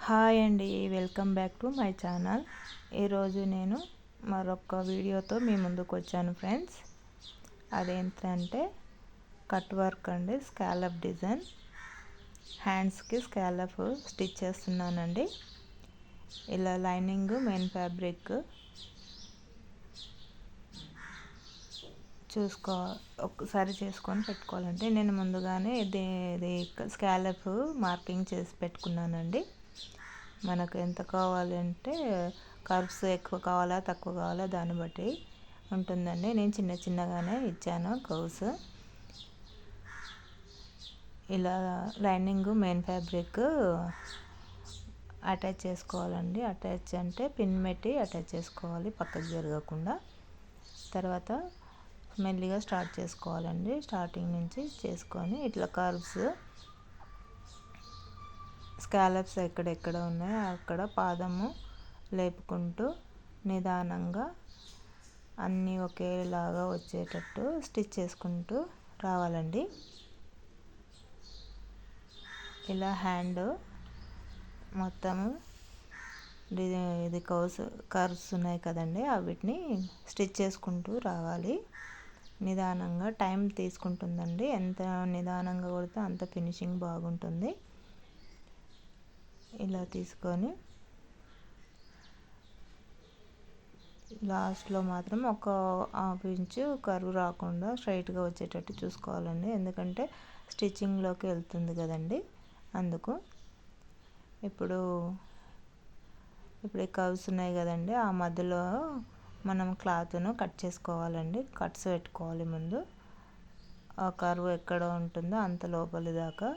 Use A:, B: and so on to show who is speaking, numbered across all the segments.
A: Hi అండి, welcome back to my channel. ఈరోజు నేను మరొక వీడియోతో మీ ముందుకు వచ్చాను ఫ్రెండ్స్. అదేంటంటే కట్ వర్క్ అండి, స్కాలప్ డిజైన్. హ్యాండ్స్కి స్కాలప్ స్టిచ్ చేస్తున్నానండి. ఇలా లైనింగ్ మెయిన్ ఫ్యాబ్రిక్ ఒకసారి చేసుకొని పెట్టుకోవాలంటే నేను ముందుగానే ఇది స్కాలప్ మార్కింగ్ చేసి పెట్టుకున్నానండి. మనకు ఎంత కావాలంటే కర్వ్స్ ఎక్కువ కావాలా తక్కువ కావాలా దాన్ని బట్టి ఉంటుందండి. నేను చిన్నగానే ఇచ్చాను కర్వ్స్. ఇలా లైనింగ్ మెయిన్ ఫ్యాబ్రిక్ అటాచ్ చేసుకోవాలండి. అటాచ్ అంటే పిన్ పెట్టి అటాచ్ చేసుకోవాలి, పక్కకు జరగకుండా. తర్వాత మెల్లిగా స్టార్ట్ చేసుకోవాలండి. స్టార్టింగ్ నుంచి చేసుకొని ఇట్లా కర్వ్స్ స్కాలప్స్ ఎక్కడెక్కడ ఉన్నాయో అక్కడ పాదము లేపుకుంటూ నిదానంగా అన్నీ ఒకేలాగా వచ్చేటట్టు స్టిచ్ చేసుకుంటూ రావాలండి. ఇలా హ్యాండ్ మొత్తము ఇది కర్వ్స్ ఉన్నాయి కదండి, వీటిని స్టిచ్ చేసుకుంటూ రావాలి. నిదానంగా టైం తీసుకుంటుందండి. ఎంత నిదానంగా కొడితే అంత ఫినిషింగ్ బాగుంటుంది. ఇలా తీసుకొని లాస్ట్లో మాత్రం ఒక హాఫ్ ఇంచు కర్వ్ రాకుండా స్ట్రైట్గా వచ్చేటట్టు చూసుకోవాలండి. ఎందుకంటే స్టిచ్చింగ్లోకి వెళ్తుంది కదండి, అందుకు. ఇప్పుడు ఈ కర్వ్స్ ఉన్నాయి కదండి, ఆ మధ్యలో మనం క్లాత్ను కట్ చేసుకోవాలండి. కట్స్ పెట్టుకోవాలి ముందు. ఆ కర్వ్ ఎక్కడ ఉంటుందో అంత లోపలి దాకా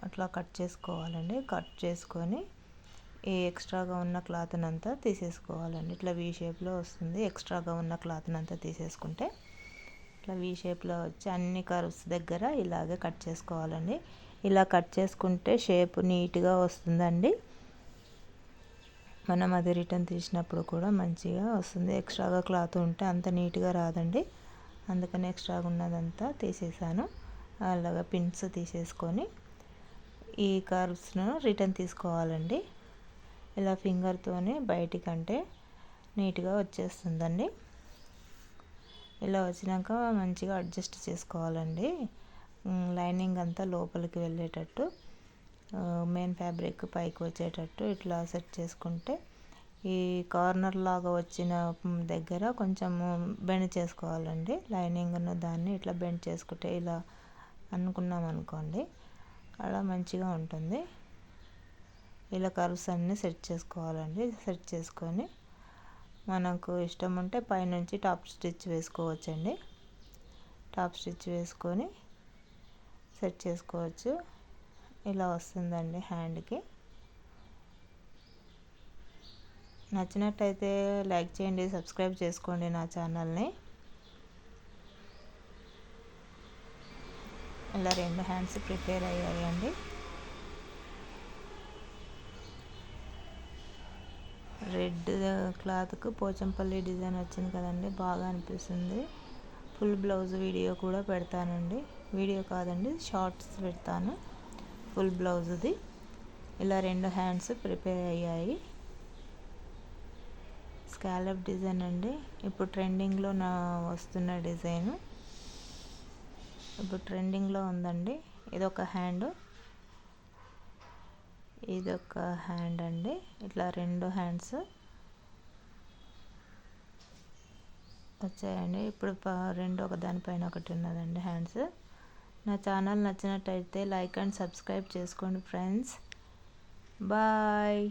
A: అట్లా కట్ చేసుకోవాలండి. కట్ చేసుకొని ఈ ఎక్స్ట్రాగా ఉన్న క్లాత్ని అంతా తీసేసుకోవాలండి. ఇట్లా వీ షేప్లో వస్తుంది. ఎక్స్ట్రాగా ఉన్న క్లాత్ని అంతా తీసేసుకుంటే ఇట్లా వీ షేప్లో వచ్చి అన్ని కర్వ్స్ దగ్గర ఇలాగే కట్ చేసుకోవాలండి. ఇలా కట్ చేసుకుంటే షేప్ నీట్గా వస్తుందండి. మనం అది రిటర్న్ తీసినప్పుడు కూడా మంచిగా వస్తుంది. ఎక్స్ట్రాగా క్లాత్ ఉంటే అంత నీట్గా రాదండి. అందుకని ఎక్స్ట్రాగా ఉన్నదంతా తీసేసాను. అలాగా పిన్స్ తీసేసుకొని ఈ కర్వ్స్ను రిటర్న్ తీసుకోవాలండి. ఇలా ఫింగర్తోనే బయటికంటే నీట్గా వచ్చేస్తుందండి. ఇలా వచ్చినాక మంచిగా అడ్జస్ట్ చేసుకోవాలండి. లైనింగ్ అంతా లోపలికి వెళ్ళేటట్టు, మెయిన్ ఫ్యాబ్రిక్ పైకి వచ్చేటట్టు ఇట్లా సెట్ చేసుకుంటే ఈ కార్నర్ లాగా వచ్చిన దగ్గర కొంచెం బెండ్ చేసుకోవాలండి. లైనింగ్ ఉన్న దాన్ని ఇట్లా బెండ్ చేసుకుంటే ఇలా అనుకున్నాం అనుకోండి, అలా మంచిగా ఉంటుంది. ఇలా కర్వ్స్ అన్నీ సెట్ చేసుకోవాలండి. సెట్ చేసుకొని మనకు ఇష్టం ఉంటే పైనుంచి టాప్ స్టిచ్ వేసుకోవచ్చండి. టాప్ స్టిచ్ వేసుకొని సెట్ చేసుకోవచ్చు. ఇలా వస్తుందండి హ్యాండ్కి. నచ్చినట్టయితే లైక్ చేయండి, సబ్స్క్రైబ్ చేసుకోండి నా ఛానల్ని. ఇలా 2 హ్యాండ్స్ ప్రిపేర్ అయ్యాయండి. రెడ్ క్లాత్కు పోచంపల్లి డిజైన్ వచ్చింది కదండి, బాగా అనిపిస్తుంది. ఫుల్ బ్లౌజ్ వీడియో కూడా పెడతానండి. వీడియో కాదండి, షార్ట్స్ పెడతాను ఫుల్ బ్లౌజ్ది. ఇలా 2 హ్యాండ్స్ ప్రిపేర్ అయ్యాయి. స్కాలప్ డిజైన్ అండి, ఇప్పుడు ట్రెండింగ్లో వస్తున్న డిజైను. ఇప్పుడు ట్రెండింగ్లో ఉందండి. ఇదొక హ్యాండ్ అండి. ఇట్లా 2 హ్యాండ్స్ వచ్చాయండి. ఇప్పుడు 2 ఒక దానిపైన ఒకటి ఉన్నదండి హ్యాండ్స్. నా ఛానల్ నచ్చినట్టయితే లైక్ అండ్ సబ్స్క్రైబ్ చేసుకోండి ఫ్రెండ్స్. బాయ్.